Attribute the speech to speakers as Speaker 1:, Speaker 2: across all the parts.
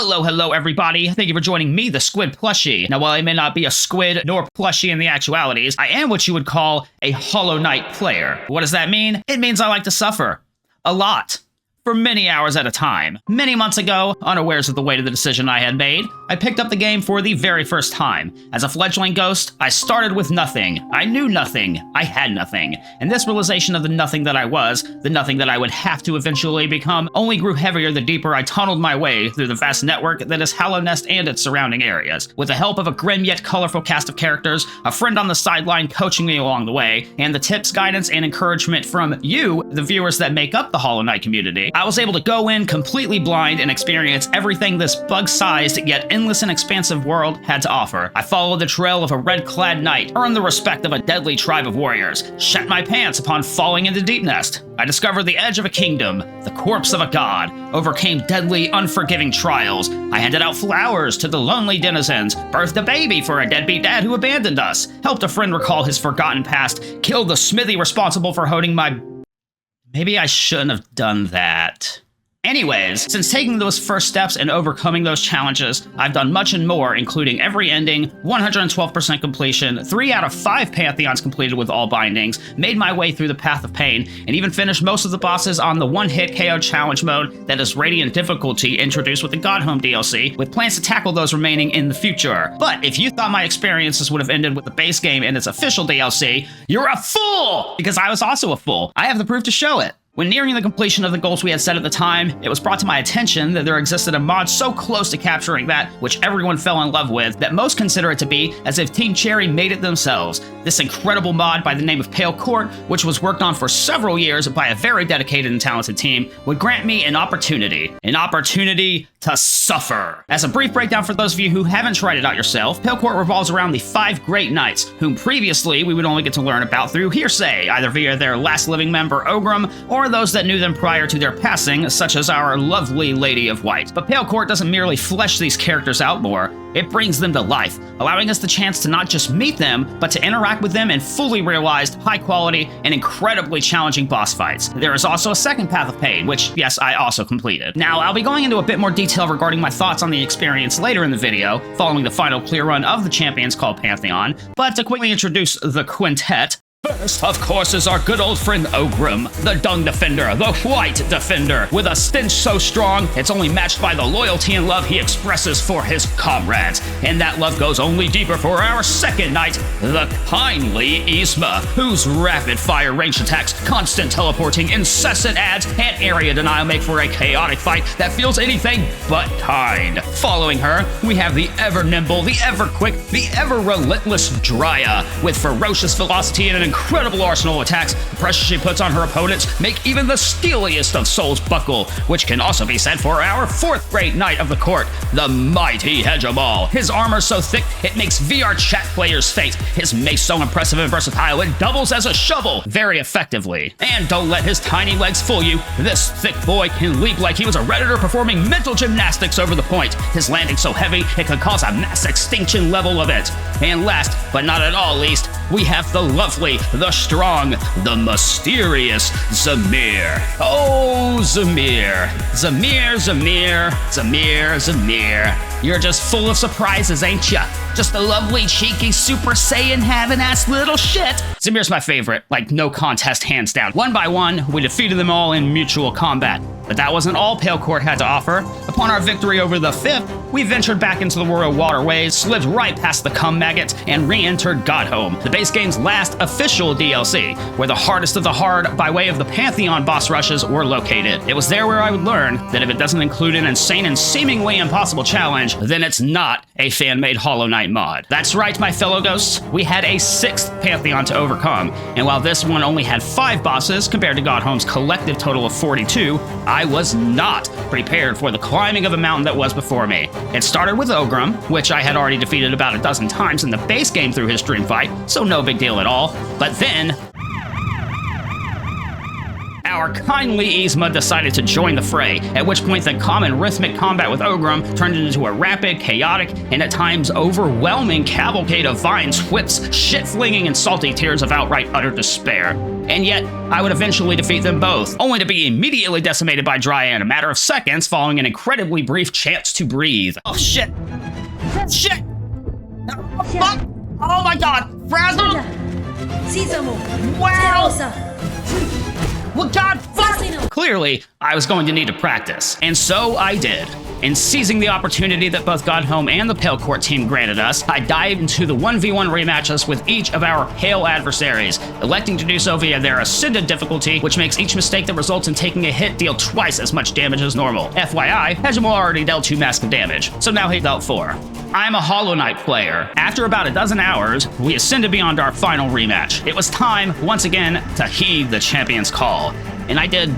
Speaker 1: Hello, everybody. Thank you for joining me, the Squid Plushie. Now, while I may not be a squid nor plushie in the actualities, I am what you would call a Hollow Knight player. What does that mean? It means I like to suffer. A lot. For many hours at a time. Many months ago, unawares of the weight of the decision I had made, I picked up the game for the very first time. As a fledgling ghost, I started with nothing. I knew nothing. I had nothing. And this realization of the nothing that I was, the nothing that I would have to eventually become, only grew heavier the deeper I tunneled my way through the vast network that is Hallow Nest and its surrounding areas. With the help of a grim yet colorful cast of characters, a friend on the sideline coaching me along the way, and the tips, guidance, and encouragement from you, the viewers that make up the Hollow Knight community, I was able to go in completely blind and experience everything this bug-sized yet endless and expansive world had to offer. I followed the trail of a red-clad knight, earned the respect of a deadly tribe of warriors, shat my pants upon falling into Deep Nest. I discovered the edge of a kingdom, the corpse of a god, overcame deadly, unforgiving trials. I handed out flowers to the lonely denizens, birthed a baby for a deadbeat dad who abandoned us, helped a friend recall his forgotten past, killed the smithy responsible for holding my... Maybe I shouldn't have done that. Anyways, since taking those first steps and overcoming those challenges, I've done much and more, including every ending, 112% completion, 3 out of 5 Pantheons completed with all bindings, made my way through the Path of Pain, and even finished most of the bosses on the one-hit KO challenge mode that is Radiant difficulty introduced with the God Home DLC, with plans to tackle those remaining in the future. But if you thought my experiences would have ended with the base game and its official DLC, you're a fool! Because I was also a fool. I have the proof to show it. When nearing the completion of the goals we had set at the time, it was brought to my attention that there existed a mod so close to capturing that which everyone fell in love with that most consider it to be as if Team Cherry made it themselves. This incredible mod by the name of Pale Court, which was worked on for several years by a very dedicated and talented team, would grant me an opportunity to suffer. As a brief breakdown for those of you who haven't tried it out yourself, Pale Court revolves around the 5 great knights, whom previously we would only get to learn about through hearsay, either via their last living member Ogrim, or those that knew them prior to their passing, such as our lovely Lady of White. But Pale Court doesn't merely flesh these characters out more, it brings them to life, allowing us the chance to not just meet them, but to interact with them in fully realized, high-quality, and incredibly challenging boss fights. There is also a second Path of Pain, which, yes, I also completed. Now, I'll be going into a bit more detail regarding my thoughts on the experience later in the video, following the final clear run of the champions called Pantheon, but to quickly introduce the quintet, first, of course, is our good old friend Ogrim, the Dung Defender, the White Defender, with a stench so strong, it's only matched by the loyalty and love he expresses for his comrades. And that love goes only deeper for our second knight, the kindly Yzma, whose rapid-fire ranged attacks, constant teleporting, incessant adds, and area denial make for a chaotic fight that feels anything but kind. Following her, we have the ever-nimble, the ever-quick, the ever-relentless Drya, with ferocious velocity and an incredible arsenal of attacks. The pressure she puts on her opponents make even the steeliest of souls buckle, which can also be said for our 4th great knight of the court, the mighty Hegemal. His armor so thick it makes VR chat players faint. His mace so impressive and versatile it doubles as a shovel very effectively. And don't let his tiny legs fool you. This thick boy can leap like he was a redditor performing mental gymnastics over the point. His landing so heavy it could cause a mass extinction level event. And last, but not at all least, we have the lovely, the strong, the mysterious Zamir. Oh, Zamir. Zamir. You're just full of surprises, ain't ya? Just a lovely, cheeky, Super Saiyan having-ass little shit. Zamir's my favorite, like no contest, hands down. One by one, we defeated them all in mutual combat. But that wasn't all Pale Court had to offer. Upon our victory over the 5th, we ventured back into the royal waterways, slipped right past the cum maggots, and re-entered Godhome, the base game's last official DLC, where the hardest of the hard by way of the Pantheon boss rushes were located. It was there where I would learn that if it doesn't include an insane and seemingly impossible challenge, then it's not a fan-made Hollow Knight mod. That's right, my fellow ghosts, we had a 6th Pantheon to overcome, and while this one only had 5 bosses compared to Godhome's collective total of 42, I was not prepared for the climbing of a mountain that was before me. It started with Ogrim, which I had already defeated about a dozen times in the base game through his dream fight, so no big deal at all. But then, our kindly Yzma decided to join the fray, at which point the common rhythmic combat with Ogrim turned into a rapid, chaotic, and at times overwhelming cavalcade of vines, whips, shit-flinging, and salty tears of outright utter despair. And yet, I would eventually defeat them both, only to be immediately decimated by Dryad in a matter of seconds following an incredibly brief chance to breathe. Oh shit! Shit! Oh, fuck! Oh my god! Frazzle! Wow! Well, god fuck! Clearly, I was going to need to practice, and so I did. And seizing the opportunity that both Godhome and the Pale Court team granted us, I dived into the 1v1 rematches with each of our Pale adversaries, electing to do so via their Ascended difficulty, which makes each mistake that results in taking a hit deal twice as much damage as normal. FYI, Hegemon already dealt 2 massive damage, so now he dealt 4. I'm a Hollow Knight player. After about a dozen hours, we ascended beyond our final rematch. It was time, once again, to heed the champion's call. And I did...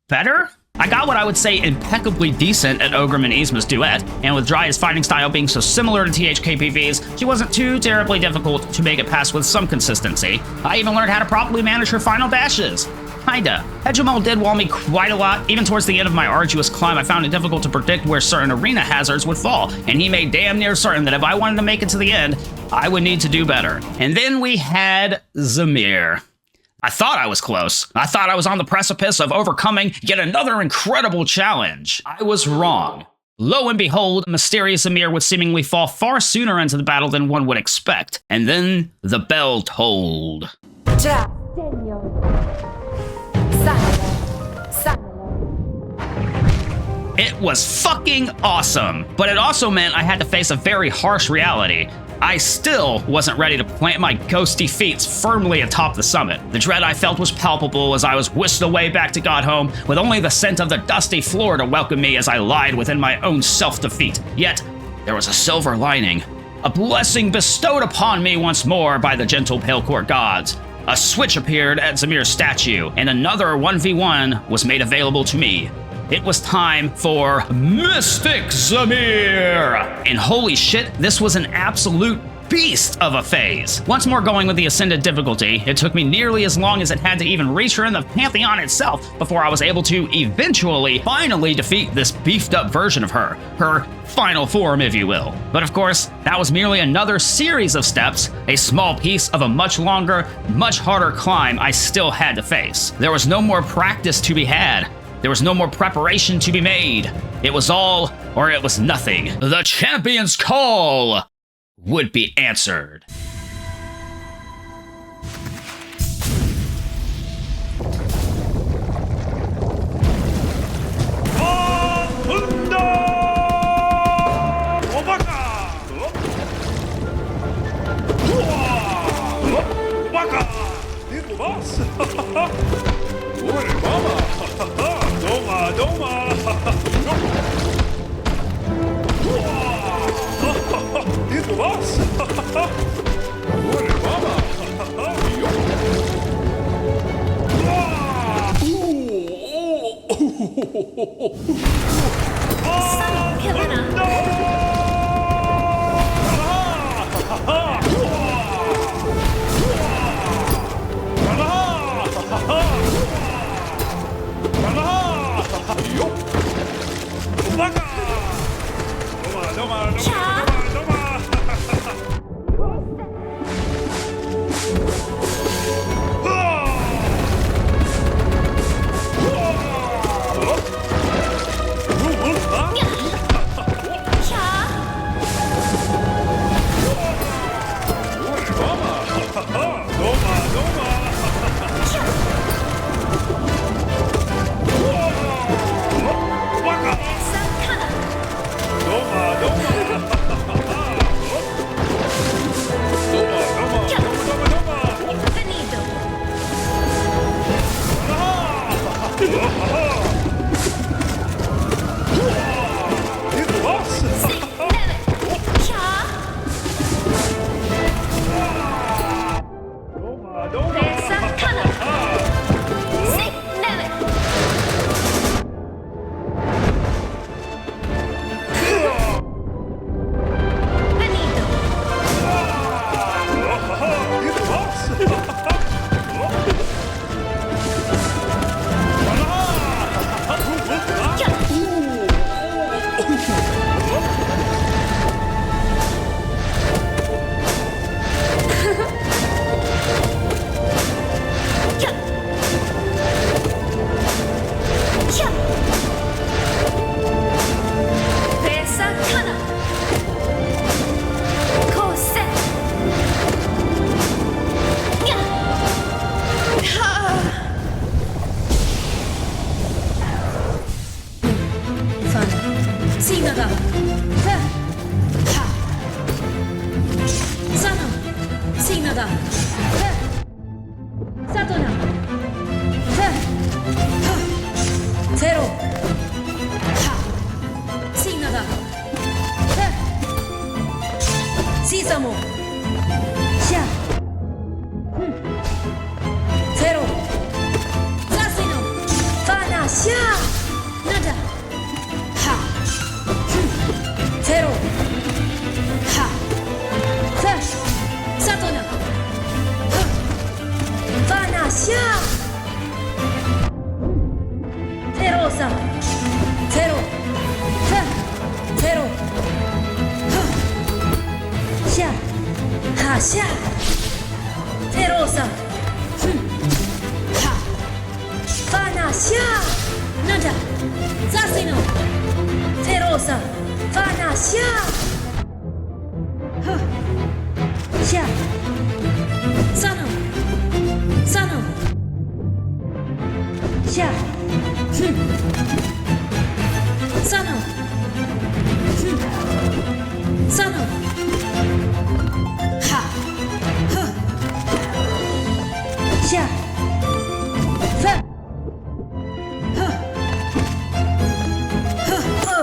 Speaker 1: better? I got what I would say impeccably decent at Ogrim and Yzma's duet, and with Dryad's fighting style being so similar to THKPV's, she wasn't too terribly difficult to make it pass with some consistency. I even learned how to properly manage her final dashes. Kinda. Hegemon did wall me quite a lot. Even towards the end of my arduous climb, I found it difficult to predict where certain arena hazards would fall, and he made damn near certain that if I wanted to make it to the end, I would need to do better. And then we had Zamir. I thought I was close. I thought I was on the precipice of overcoming yet another incredible challenge. I was wrong. Lo and behold, mysterious Zamir would seemingly fall far sooner into the battle than one would expect. And then the bell tolled. It was fucking awesome, but it also meant I had to face a very harsh reality. I still wasn't ready to plant my ghosty feet firmly atop the summit. The dread I felt was palpable as I was whisked away back to Godhome, with only the scent of the dusty floor to welcome me as I lied within my own self-defeat. Yet, there was a silver lining. A blessing bestowed upon me once more by the gentle Pale Court gods. A switch appeared at Zamir's statue, and another 1v1 was made available to me. It was time for Mystic Zamir! And holy shit, this was an absolute beast of a phase. Once more going with the Ascended difficulty, it took me nearly as long as it had to even reach her in the Pantheon itself before I was able to eventually, finally defeat this beefed up version of her. Her final form, if you will. But of course, that was merely another series of steps, a small piece of a much longer, much harder climb I still had to face. There was no more practice to be had. There was no more preparation to be made. It was all, or it was nothing. The champion's call would be answered.
Speaker 2: Sakana. Kose. Nya. Fana. Sinaga. Ha. Sana. Sinaga. Ha. Satona. Ha. Zero. Ha. Sinaga. Ha. Sisamo. Sha. Zero. Zasino. Fana. Sha. Nada. Ha. Zero. Ha. Sa. Satona. Ha. Fana. Sha. Zero. Sa. Zero. Ha. Zero. Ha. Sha. Ha. Sha. Zero. Sa. Ha. Fana. Sha. Nada. Zasino. Zero. Sa. Fana. Sha. Ha. Sha. Sano. Sano. Sha. Sano. Sano. Ha. Ha. Sha. Fa. Ha. Ha.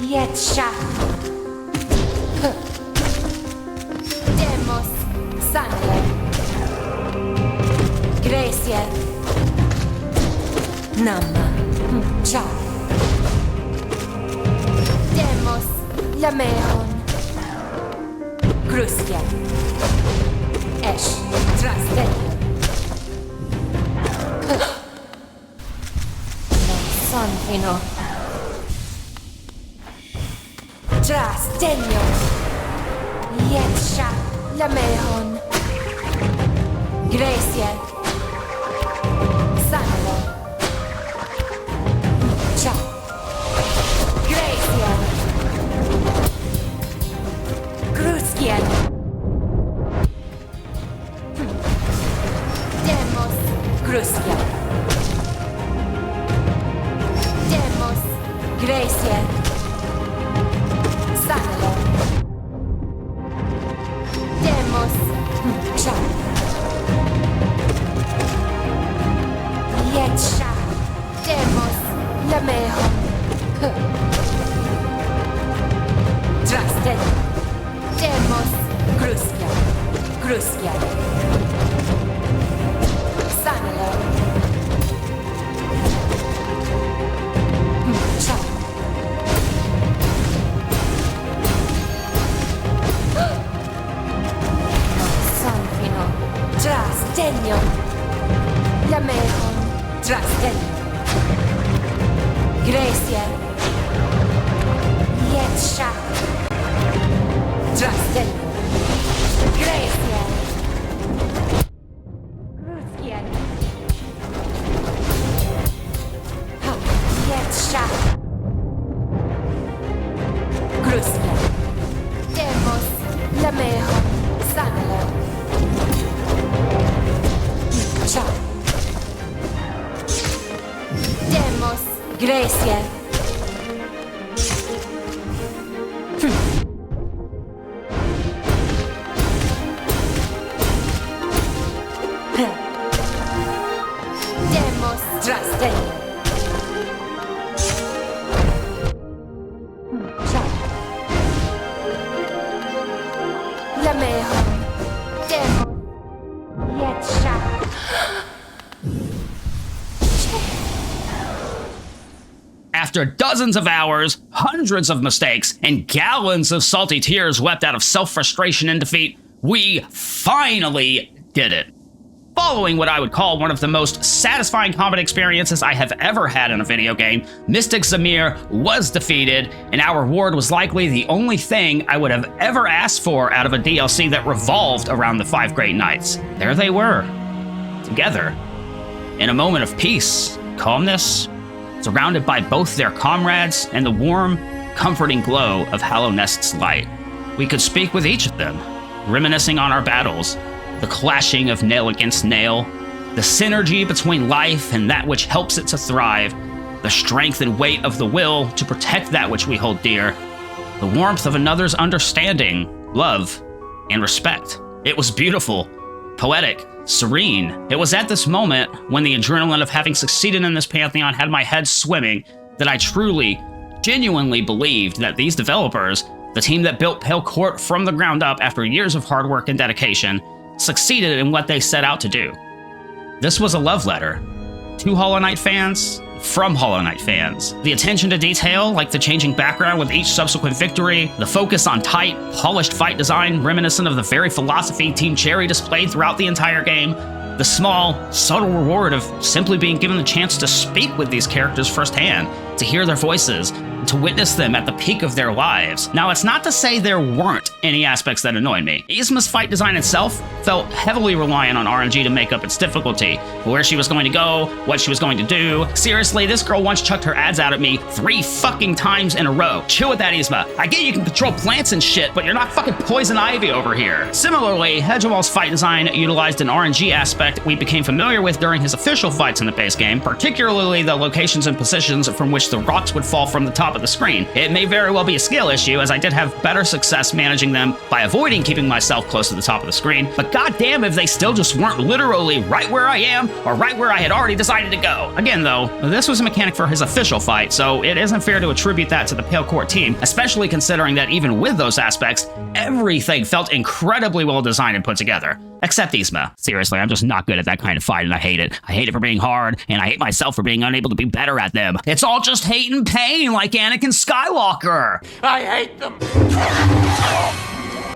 Speaker 3: Yetsha. Demos. Sangre. Gracie. Namma. Ciao. Lamehon. Gruskia. Esh. Trastelion. Sanfino. Trastelion. Yetsha. Lamehon. Gracie. Sanelo. Cha. Gracie. Gruskien. Demos. Gruskia. Demos. Gracie. Sanelo. Demos. Cha. Yetsha. Demos. Lamehon. Trastel. Demos. Gruskia. Gruskia. Sanelo. Cha. Sanfino. Trastelio. Lamehon. Trastelio. Gracie. Yetsha. Trastelio. Gracie. Gruskien. Yetsha. Gruskia. Demos. Lamehon. Sanelo. Cha. Demos. Gracie. Demos. Trastelio. Cha. Lamehon. Demos. Yetsha.
Speaker 1: After dozens of hours, hundreds of mistakes, and gallons of salty tears wept out of self-frustration and defeat, we finally did it. Following what I would call one of the most satisfying combat experiences I have ever had in a video game, Mystic Zamir was defeated, and our reward was likely the only thing I would have ever asked for out of a DLC that revolved around the 5 Great Knights. There they were, together, in a moment of peace, calmness, surrounded by both their comrades and the warm, comforting glow of Hallownest's light. We could speak with each of them, reminiscing on our battles, the clashing of nail against nail, the synergy between life and that which helps it to thrive, the strength and weight of the will to protect that which we hold dear, the warmth of another's understanding, love, and respect. It was beautiful, poetic, serene. It was at this moment, when the adrenaline of having succeeded in this Pantheon had my head swimming, that I truly, genuinely believed that these developers, the team that built Pale Court from the ground up after years of hard work and dedication, succeeded in what they set out to do. This was a love letter to Hollow Knight fans, from Hollow Knight fans. The attention to detail, like the changing background with each subsequent victory, the focus on tight, polished fight design reminiscent of the very philosophy Team Cherry displayed throughout the entire game, the small, subtle reward of simply being given the chance to speak with these characters firsthand, to hear their voices, to witness them at the peak of their lives. Now, it's not to say there weren't any aspects that annoyed me. Yzma's fight design itself felt heavily reliant on RNG to make up its difficulty. Where she was going to go, what she was going to do. Seriously, this girl once chucked her ads out at me 3 fucking times in a row. Chill with that, Yzma. I get you can control plants and shit, but you're not fucking Poison Ivy over here. Similarly, Hedgewall's fight design utilized an RNG aspect we became familiar with during his official fights in the base game, particularly the locations and positions from which the rocks would fall from the top of the screen. It may very well be a skill issue, as I did have better success managing them by avoiding keeping myself close to the top of the screen, but goddamn if they still just weren't literally right where I am, or right where I had already decided to go. Again though, this was a mechanic for his official fight, so it isn't fair to attribute that to the Pale Court team, especially considering that even with those aspects, everything felt incredibly well designed and put together. Except Yzma. Seriously, I'm just not good at that kind of fight, and I hate it. I hate it for being hard, and I hate myself for being unable to be better at them. It's all just hate and pain, like Anakin Skywalker.
Speaker 4: I hate them.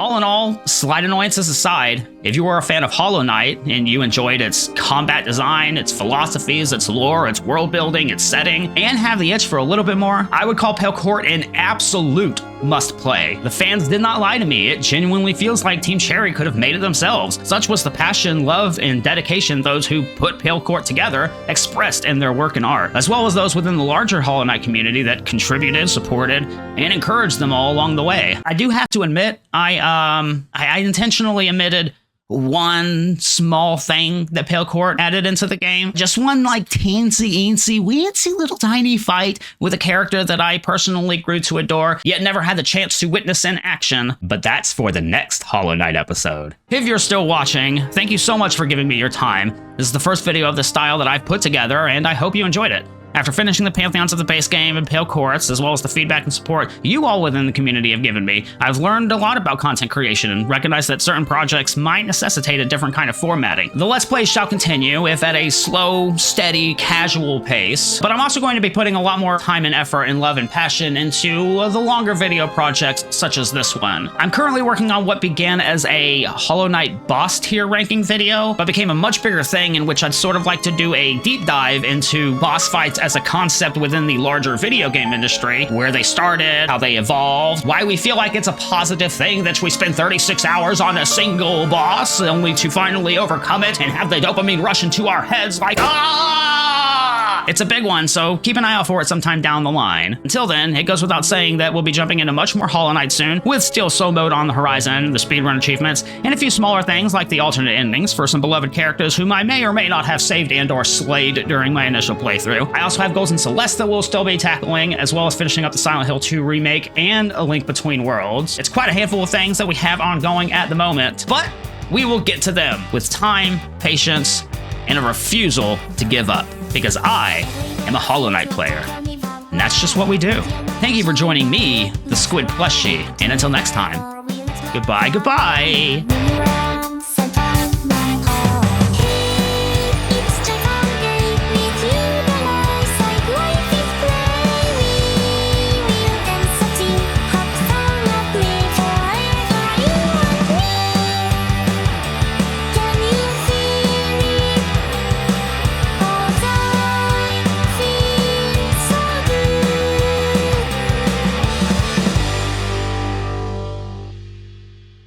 Speaker 1: All in all, slight annoyances aside, if you were a fan of Hollow Knight and you enjoyed its combat design, its philosophies, its lore, its world building, its setting, and have the itch for a little bit more, I would call Pale Court an absolute must play. The fans did not lie to me. It genuinely feels like Team Cherry could have made it themselves. Such was the passion, love, and dedication those who put Pale Court together expressed in their work and art, as well as those within the larger Hollow Knight community that contributed, supported, and encouraged them all along the way. I do have to admit, I intentionally omitted one small thing that Pale Court added into the game. Just one like teensy weensy little tiny fight with a character that I personally grew to adore, yet never had the chance to witness in action. But that's for the next Hollow Knight episode. If you're still watching, thank you so much for giving me your time. This is the first video of this style that I've put together, and I hope you enjoyed it. After finishing the Pantheons of the base game and Pale Courts, as well as the feedback and support you all within the community have given me, I've learned a lot about content creation and recognized that certain projects might necessitate a different kind of formatting. The Let's Plays shall continue, if at a slow, steady, casual pace, but I'm also going to be putting a lot more time and effort and love and passion into the longer video projects such as this one. I'm currently working on what began as a Hollow Knight boss tier ranking video, but became a much bigger thing in which I'd sort of like to do a deep dive into boss fights as a concept within the larger video game industry, where they started, how they evolved, why we feel like it's a positive thing that we spend 36 hours on a single boss only to finally overcome it and have the dopamine rush into our heads like, ah! It's a big one, so keep an eye out for it sometime down the line. Until then, it goes without saying that we'll be jumping into much more Hollow Knight soon, with Steel Soul Mode on the horizon, the speedrun achievements, and a few smaller things like the alternate endings for some beloved characters whom I may or may not have saved and or slayed during my initial playthrough. I also have goals in Celeste that we'll still be tackling, as well as finishing up the Silent Hill 2 remake and A Link Between Worlds. It's quite a handful of things that we have ongoing at the moment, but we will get to them with time, patience, and a refusal to give up, because I am a Hollow Knight player, and that's just what we do. Thank you for joining me, the Squid Plushie, and until next time, goodbye.